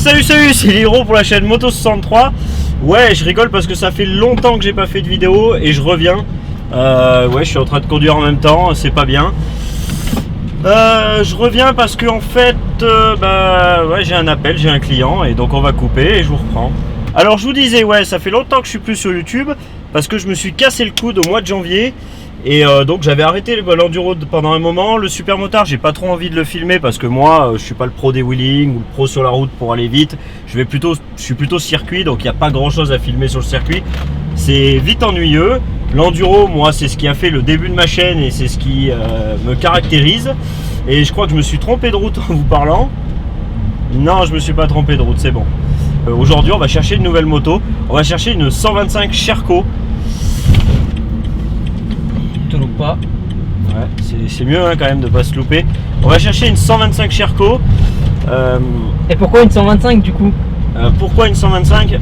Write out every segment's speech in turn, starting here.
Salut, c'est Liro pour la chaîne Moto63. Ouais, je rigole parce que ça fait longtemps que j'ai pas fait de vidéo et je reviens. Ouais, je suis en train de conduire en même temps, c'est pas bien. Je reviens parce que en fait, ouais, j'ai un appel, j'ai un client et donc on va couper et je vous reprends. Alors je vous disais, ouais, ça fait longtemps que je suis plus sur YouTube parce que je me suis cassé le coude au mois de janvier. Et donc j'avais arrêté l'enduro pendant un moment. Le supermotard, j'ai pas trop envie de le filmer parce que moi je suis pas le pro des wheelings ou le pro sur la route pour aller vite. Je suis plutôt circuit, donc il n'y a pas grand chose à filmer sur le circuit. C'est vite ennuyeux. L'enduro, moi, c'est ce qui a fait le début de ma chaîne et c'est ce qui me caractérise. Et je crois que je me suis trompé de route en vous parlant. Non, je me suis pas trompé de route, c'est bon. Aujourd'hui on va chercher une nouvelle moto. On va chercher une 125 Sherco. Loupe pas. Ouais, c'est mieux hein, quand même de pas se louper. On va chercher une 125 Sherco. Et pourquoi une 125 du coup? Pourquoi une 125? Et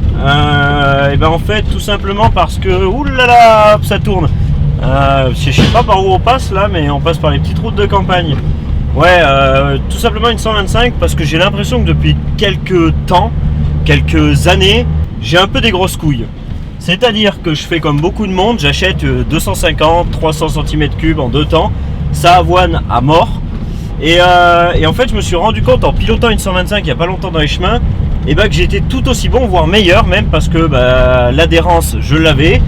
ben en fait tout simplement parce que oulala, ça tourne. Je sais pas par où on passe là, mais on passe par les petites routes de campagne. Ouais, tout simplement une 125 parce que j'ai l'impression que depuis quelques années, j'ai un peu des grosses couilles. C'est-à-dire que je fais comme beaucoup de monde, j'achète 250, 300 cm3 en 2 temps, ça avoine à mort. Et en fait, je me suis rendu compte en pilotant une 125 il n'y a pas longtemps dans les chemins, et que j'étais tout aussi bon, voire meilleur même, parce que l'adhérence, je l'avais,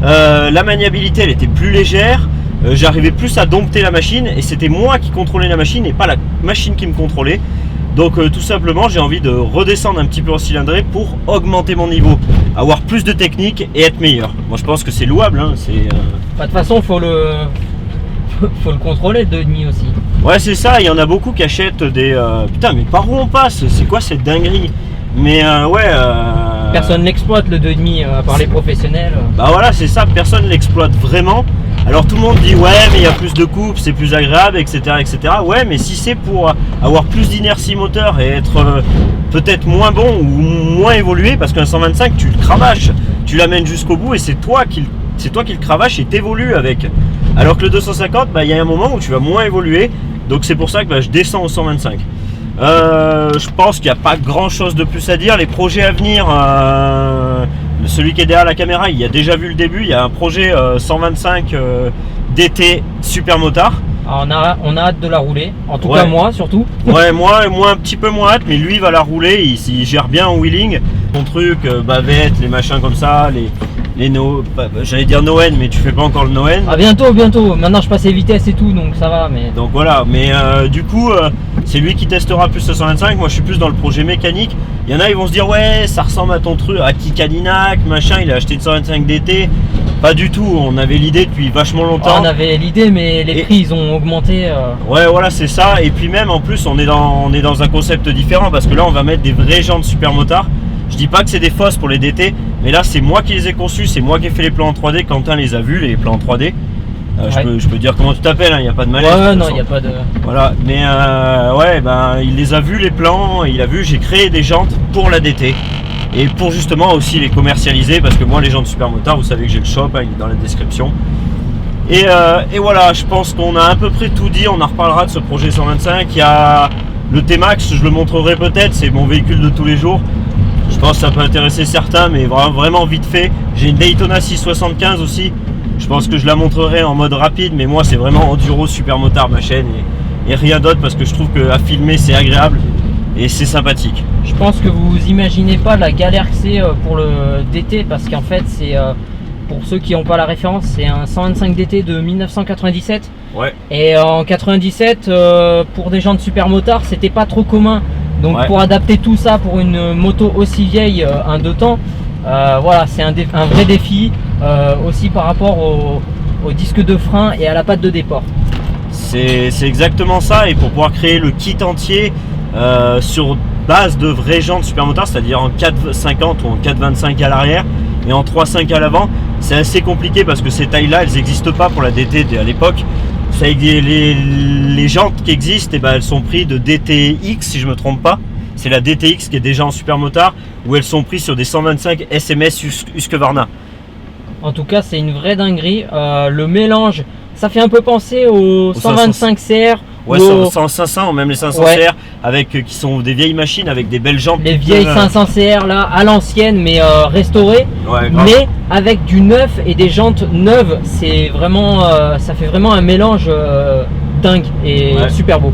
la maniabilité, elle était plus légère, j'arrivais plus à dompter la machine, et c'était moi qui contrôlais la machine et pas la machine qui me contrôlait. Donc tout simplement j'ai envie de redescendre un petit peu en cylindrée pour augmenter mon niveau, avoir plus de technique et être meilleur. Moi je pense que c'est louable hein, de toute façon faut le contrôler le 2,5 aussi. Ouais c'est ça, il y en a beaucoup qui achètent des... Putain mais par où on passe? C'est quoi cette dinguerie? Mais ouais... Personne n'exploite le 2,5 à part les professionnels. Bah voilà c'est ça, personne l'exploite vraiment. Alors tout le monde dit ouais mais il y a plus de coupe, c'est plus agréable, etc. Ouais mais si c'est pour avoir plus d'inertie moteur et être peut-être moins bon ou moins évolué, parce qu'un 125 tu le cravaches, tu l'amènes jusqu'au bout et c'est toi qui le cravaches et t'évolues avec. Alors que le 250, il y a un moment où tu vas moins évoluer, donc c'est pour ça que je descends au 125. Je pense qu'il n'y a pas grand chose de plus à dire. Les projets à venir, celui qui est derrière la caméra, il a déjà vu le début. Il y a un projet 125 DT supermotard. On a hâte de la rouler, en tout cas moi surtout. Ouais, moi un petit peu moins hâte, mais lui va la rouler, il gère bien en wheeling. Ton truc, bavette, les machins comme ça, j'allais dire Noën, mais tu fais pas encore le Noën. Ah bientôt, maintenant je passe les vitesses et tout, donc ça va. Mais... Donc voilà, mais du coup, c'est lui qui testera plus le 125, moi je suis plus dans le projet mécanique. Il y en a, ils vont se dire, ouais, ça ressemble à ton truc, à Kikadinac, machin, il a acheté une 125 DT. Pas du tout, on avait l'idée depuis vachement longtemps. On avait l'idée, mais les prix ils ont augmenté. Ouais, voilà, c'est ça. Et puis même en plus, on est dans un concept différent parce que là, on va mettre des vraies jantes supermotards. Je dis pas que c'est des fausses pour les DT, mais là, c'est moi qui les ai conçus, c'est moi qui ai fait les plans en 3D. Quentin les a vus, les plans en 3D. Je peux dire comment tu t'appelles, il n'y a pas de malaise. Ouais, non, il n'y a pas de. Voilà, mais ouais, il les a vus les plans, il a vu, j'ai créé des jantes pour la DT. Et pour justement aussi les commercialiser, parce que moi les gens de Supermotard, vous savez que j'ai le shop, hein, il est dans la description. Et voilà, je pense qu'on a à peu près tout dit, on en reparlera de ce projet 125. Il y a le T-Max, je le montrerai peut-être, c'est mon véhicule de tous les jours. Je pense que ça peut intéresser certains, mais vraiment vite fait. J'ai une Daytona 675 aussi, je pense que je la montrerai en mode rapide, mais moi c'est vraiment enduro Supermotard ma chaîne, et rien d'autre, parce que je trouve qu'à filmer c'est agréable. Et c'est sympathique. Je pense que vous imaginez pas la galère que c'est pour le DT, parce qu'en fait c'est pour ceux qui n'ont pas la référence, c'est un 125 DT de 1997. Ouais. Et en 97, pour des gens de supermotard, c'était pas trop commun. Donc ouais. Pour adapter tout ça pour une moto aussi vieille, un 2 temps, voilà, c'est un vrai défi aussi par rapport au disque de frein et à la patte de déport. C'est exactement ça, et pour pouvoir créer le kit entier sur base de vraies jantes supermotard, c'est-à-dire en 4,50 ou en 4,25 à l'arrière et en 3,5 à l'avant, c'est assez compliqué parce que ces tailles-là, elles n'existent pas pour la DT à l'époque. Les jantes qui existent, elles sont prises de DTX si je me trompe pas. C'est la DTX qui est déjà en supermotard, où elles sont prises sur des 125 SMS Husqvarna. En tout cas, c'est une vraie dinguerie. Le mélange, ça fait un peu penser au 125 CR. Ouais, 500, même les 500 ouais. CR. qui sont des vieilles machines avec des belles jantes. Les vieilles 500 CR là, à l'ancienne, mais restaurées, Ouais, mais avec du neuf et des jantes neuves. C'est vraiment, ça fait vraiment un mélange dingue et super beau.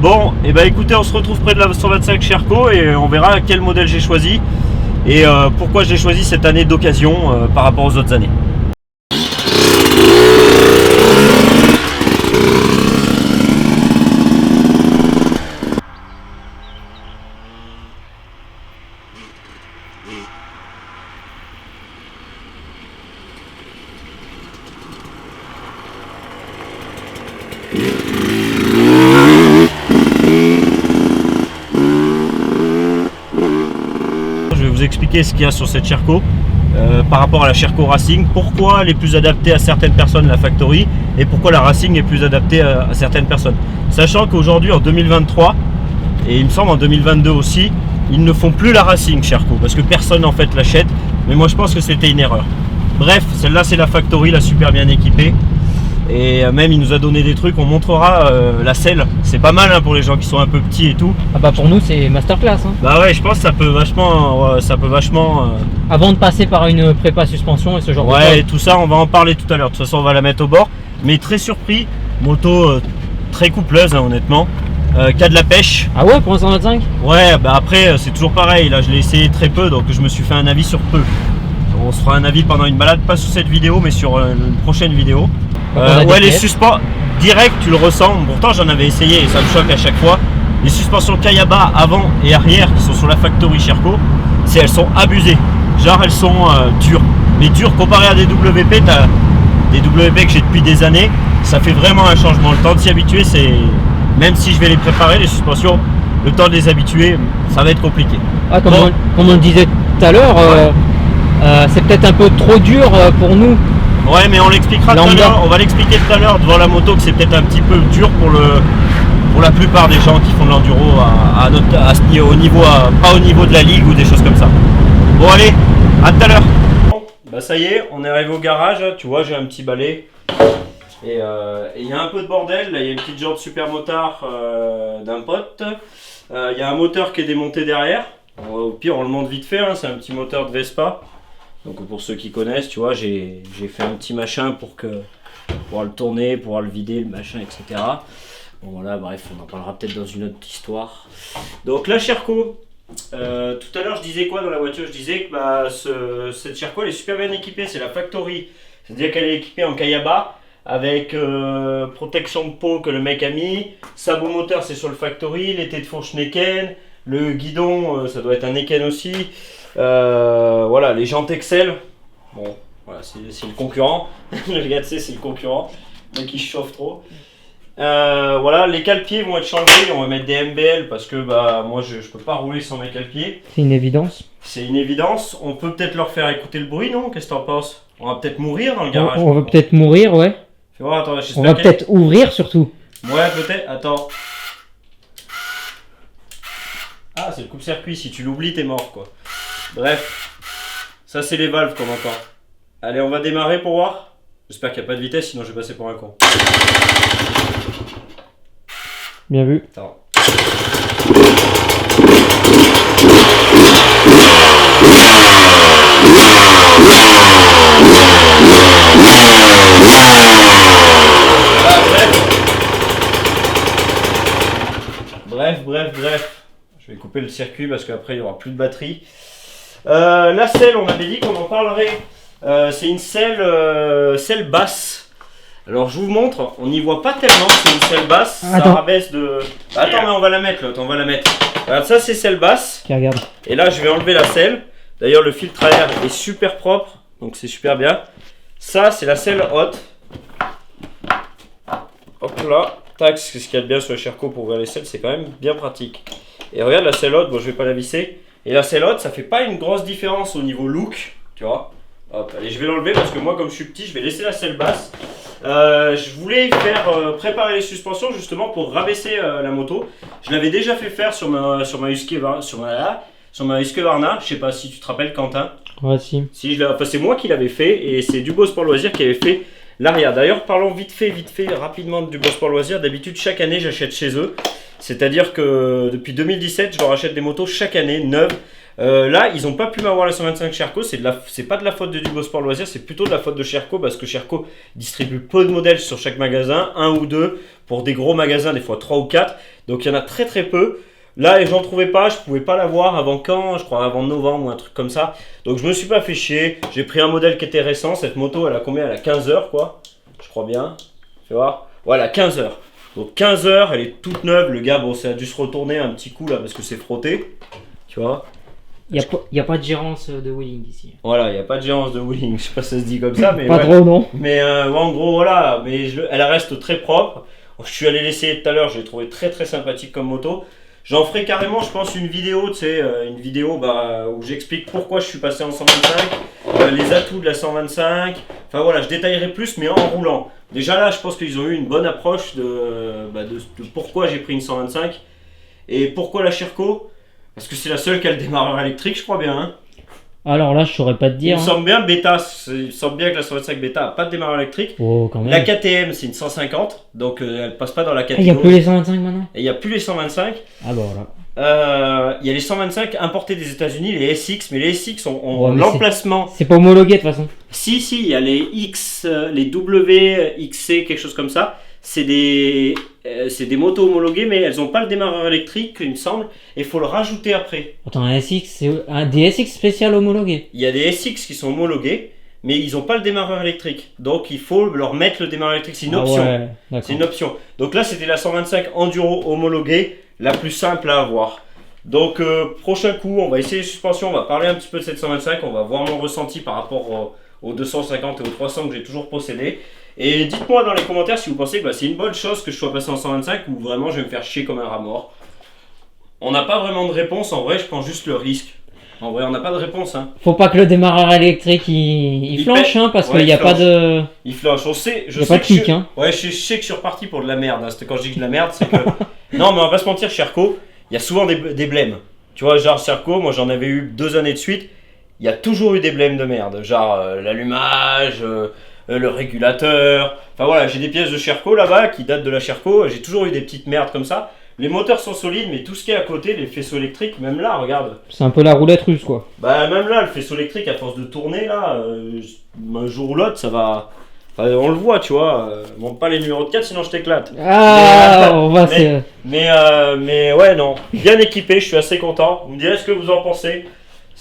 Bon, et bah écoutez, on se retrouve près de la 125 Sherco et on verra quel modèle j'ai choisi et pourquoi je l'ai choisi cette année d'occasion par rapport aux autres années. Je vais vous expliquer ce qu'il y a sur cette Sherco par rapport à la Sherco Racing, pourquoi elle est plus adaptée à certaines personnes la Factory et pourquoi la Racing est plus adaptée à certaines personnes. Sachant qu'aujourd'hui en 2023 et il me semble en 2022 aussi, ils ne font plus la Racing Sherco parce que personne en fait l'achète, mais moi je pense que c'était une erreur. Bref, celle-là c'est la Factory, la super bien équipée. Et même il nous a donné des trucs, on montrera la selle, c'est pas mal hein, pour les gens qui sont un peu petits et tout. Ah bah pour nous c'est masterclass hein. Bah ouais, je pense que ça peut vachement Avant de passer par une prépa suspension et ce genre de choses. Ouais, et tout ça on va en parler tout à l'heure, de toute façon on va la mettre au bord. Mais très surpris, moto très coupleuse hein, honnêtement, qui a de la pêche. Ah ouais, pour un 125? Ouais, bah après c'est toujours pareil, là je l'ai essayé très peu donc je me suis fait un avis sur peu. On se fera un avis pendant une balade, pas sur cette vidéo mais sur une prochaine vidéo. Ouais, les suspens direct, tu le ressens. Pourtant, j'en avais essayé et ça me choque à chaque fois. Les suspensions Kayaba avant et arrière qui sont sur la Factory Sherco, elles sont abusées. Genre, elles sont dures. Mais dures comparé à des WP, t'as des WP que j'ai depuis des années. Ça fait vraiment un changement. Le temps de s'y habituer, c'est. Même si je vais les préparer, les suspensions, le temps de les habituer, ça va être compliqué. Ah, comme on le disait tout à l'heure, c'est peut-être un peu trop dur pour nous. Ouais, mais on l'expliquera tout à l'heure, on va l'expliquer tout à l'heure devant la moto que c'est peut-être un petit peu dur pour la plupart des gens qui font de l'enduro au niveau, pas au niveau de la ligue ou des choses comme ça. Bon allez, à tout à l'heure. Bon, bah ça y est, on est arrivé au garage, tu vois j'ai un petit balai et il y a un peu de bordel, là il y a une petite jante super motard d'un pote, il y a un moteur qui est démonté derrière, au pire on le monte vite fait, hein, c'est un petit moteur de Vespa. Donc pour ceux qui connaissent, tu vois, j'ai fait un petit machin pour pouvoir le tourner, pouvoir le vider, le machin, etc. Bon voilà, bref, on en parlera peut-être dans une autre histoire. Donc la Sherco, tout à l'heure je disais quoi dans la voiture? Je disais que bah, cette Sherco elle est super bien équipée, c'est la Factory. C'est-à-dire qu'elle est équipée en Kayaba, avec protection de peau que le mec a mis. Sabot moteur c'est sur le Factory, les têtes de fourche Neken, le guidon ça doit être un Neken aussi. Voilà, les jantes Excel, bon, voilà, c'est le concurrent. Le gars, tu sais, c'est le concurrent, mais qui chauffe trop. Voilà, les cale-pieds vont être changés, on va mettre des MBL parce que bah, moi je peux pas rouler sans mes cale-pieds. C'est une évidence. C'est une évidence, on peut peut-être leur faire écouter le bruit, non? Qu'est-ce que t'en penses? On va peut-être mourir dans le garage. On va peut-être mourir, ouais. Fais voir, attends, on va peut-être ouvrir surtout. Ouais, peut-être, attends. Ah, c'est le coupe-circuit, si tu l'oublies, t'es mort quoi. Bref, ça c'est les valves qu'on entend. Allez, on va démarrer pour voir. J'espère qu'il n'y a pas de vitesse, sinon je vais passer pour un con. Bien vu. Attends. Bref. Je vais couper le circuit parce qu'après il n'y aura plus de batterie. La selle, on avait dit qu'on en parlerait. C'est une selle basse. Alors je vous montre, on n'y voit pas tellement que c'est une selle basse. Ça rabaisse de. Attends, mais on va la mettre l'autre, on va la mettre. Regarde, ça c'est selle basse. Okay, regarde. Et là je vais enlever la selle. D'ailleurs le filtre à air est super propre, donc c'est super bien. Ça c'est la selle haute. Hop là, tac, c'est ce qu'il y a de bien sur le Sherco pour ouvrir les selles, c'est quand même bien pratique. Et regarde la selle haute, bon je vais pas la visser. Et la selle haute, ça fait pas une grosse différence au niveau look, tu vois. Hop, allez, je vais l'enlever parce que moi, comme je suis petit, je vais laisser la selle basse. Je voulais faire préparer les suspensions justement pour rabaisser la moto. Je l'avais déjà fait faire sur ma Husqvarna. Je sais pas si tu te rappelles, Quentin. Ouais, si. Enfin, c'est moi qui l'avais fait et c'est Dubo Sport Loisir qui avait fait l'arrière. D'ailleurs, parlons vite fait, rapidement de Dubo Sport Loisir. D'habitude, chaque année, j'achète chez eux. C'est-à-dire que depuis 2017, je leur achète des motos chaque année, neuves. Là, ils n'ont pas pu m'avoir la 125 Sherco. C'est pas de la faute de Dubo Sport Loisirs, c'est plutôt de la faute de Sherco parce que Sherco distribue peu de modèles sur chaque magasin, un ou deux pour des gros magasins, des fois 3 ou 4. Donc il y en a très très peu. Là, j'en trouvais pas, je pouvais pas l'avoir avant quand? Je crois avant novembre ou un truc comme ça. Donc je me suis pas fait chier. J'ai pris un modèle qui était récent. Cette moto, elle a combien? Elle a 15 heures quoi. Je crois bien. Tu vois? Voilà, 15 heures. Donc 15 heures, elle est toute neuve. Le gars, bon, ça a dû se retourner un petit coup là parce que c'est frotté. Tu vois? Il n'y a pas de gérance de wheeling ici. Voilà, il n'y a pas de gérance de wheeling. Je sais pas si ça se dit comme ça, mais. Pas ouais. trop, non. Mais en gros, voilà. Mais elle reste très propre. Je suis allé l'essayer tout à l'heure. Je l'ai trouvé très très sympathique comme moto. J'en ferai carrément, je pense, une vidéo, tu sais, une vidéo où j'explique pourquoi je suis passé en 125, les atouts de la 125. Enfin voilà, je détaillerai plus, mais en roulant. Déjà là, je pense qu'ils ont eu une bonne approche de pourquoi j'ai pris une 125 et pourquoi la Sherco. Parce que c'est la seule qui a le démarreur électrique, je crois bien. Hein. Alors là, je saurais pas te dire. Il me semble bien, il me semble bien que la 125 Beta n'a pas de démarreur électrique. Oh, quand même. La KTM, c'est une 150, donc elle passe pas dans la catégorie. Il n'y a plus les 125 maintenant. Et il n'y a plus les 125. Ah bah voilà. Il y a les 125 importés des États-Unis, les SX, mais les SX ont Ouais, mais l'emplacement. C'est pas homologué de toute façon. Si, il y a les X, les W, XC, quelque chose comme ça. C'est des motos homologuées, mais elles n'ont pas le démarreur électrique, il me semble, et il faut le rajouter après. Attends, un SX, c'est des SX spécial homologués. Il y a des SX qui sont homologués, mais ils n'ont pas le démarreur électrique. Donc il faut leur mettre le démarreur électrique, c'est une option. Ouais, c'est une option. Donc là, c'était la 125 Enduro homologuée, la plus simple à avoir. Donc prochain coup, on va essayer les suspensions, on va parler un petit peu de cette 125, on va voir mon ressenti par rapport aux 250 et aux 300 que j'ai toujours possédé. Et dites-moi dans les commentaires si vous pensez que c'est une bonne chose que je sois passé en 125 ou vraiment je vais me faire chier comme un rat mort. On n'a pas vraiment de réponse, en vrai je prends juste le risque. En vrai on n'a pas de réponse. Hein. Faut pas que le démarreur électrique il flanche hein, parce qu'il n'y a pas de... Il flanche, on sait, je sais pas de kick, hein. Ouais, je sais que je suis reparti pour de la merde. Hein. Quand je dis de la merde c'est que... Non mais on va pas se mentir, Sherco, il y a souvent des blèmes. Tu vois genre Sherco, moi j'en avais eu 2 années de suite, il y a toujours eu des blèmes de merde. Genre l'allumage... le régulateur, enfin voilà, j'ai des pièces de Sherco là-bas qui datent de la Sherco, j'ai toujours eu des petites merdes comme ça. Les moteurs sont solides, mais tout ce qui est à côté, les faisceaux électriques, même là, regarde. C'est un peu la roulette russe quoi. Bah même là, le faisceau électrique, à force de tourner là, un jour ou l'autre, ça va... Enfin, on le voit, tu vois, monte pas les numéros de 4 sinon je t'éclate. Ah, on va mais ouais, non, bien équipé, je suis assez content. Vous me direz ce que vous en pensez.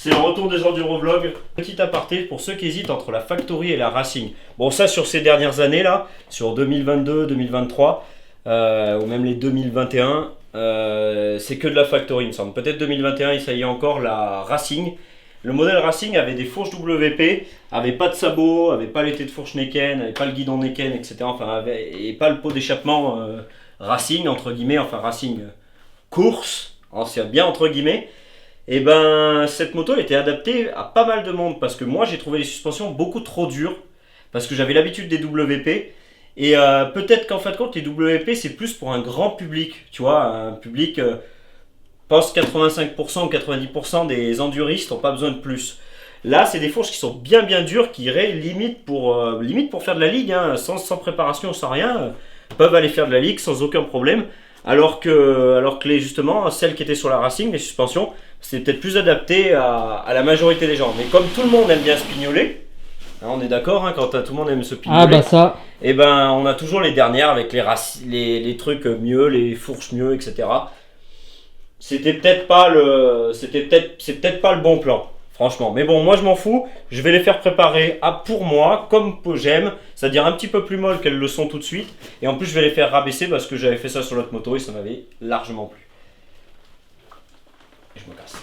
C'est le retour des Enduro Vlog. Petit aparté pour ceux qui hésitent entre la Factory et la Racing. Bon, ça sur ces dernières années là, sur 2022, 2023, ou même les 2021, c'est que de la Factory, il me semble. Peut-être 2021, il s'agit encore la Racing. Le modèle Racing avait des fourches WP, avait pas de sabot, avait pas l'été de fourche Neken, avait pas le guidon Neken, etc. Enfin, et pas le pot d'échappement Racing, entre guillemets, enfin Racing course, c'est bien entre guillemets. Et ben cette moto était adaptée à pas mal de monde parce que moi j'ai trouvé les suspensions beaucoup trop dures parce que j'avais l'habitude des WP et peut-être qu'en fin de compte les WP c'est plus pour un grand public, tu vois, un public, je pense 85% ou 90% des enduristes n'ont pas besoin de plus. Là c'est des fourches qui sont bien dures qui iraient limite pour faire de la ligue, hein, sans préparation, sans rien, peuvent aller faire de la ligue sans aucun problème. Alors que justement, celles qui étaient sur la Racing, les suspensions, c'est peut-être plus adapté à la majorité des gens. Mais comme tout le monde aime bien se pignoler, hein, on est d'accord, hein, quand tout le monde aime se pignoler, ah bah ça. Et ben on a toujours les dernières avec les trucs mieux, les fourches mieux, etc. C'est peut-être pas le bon plan. Franchement, mais bon, moi je m'en fous, je vais les faire préparer pour moi, comme j'aime, c'est-à-dire un petit peu plus molles qu'elles le sont tout de suite, et en plus je vais les faire rabaisser parce que j'avais fait ça sur l'autre moto et ça m'avait largement plu. Et je me casse.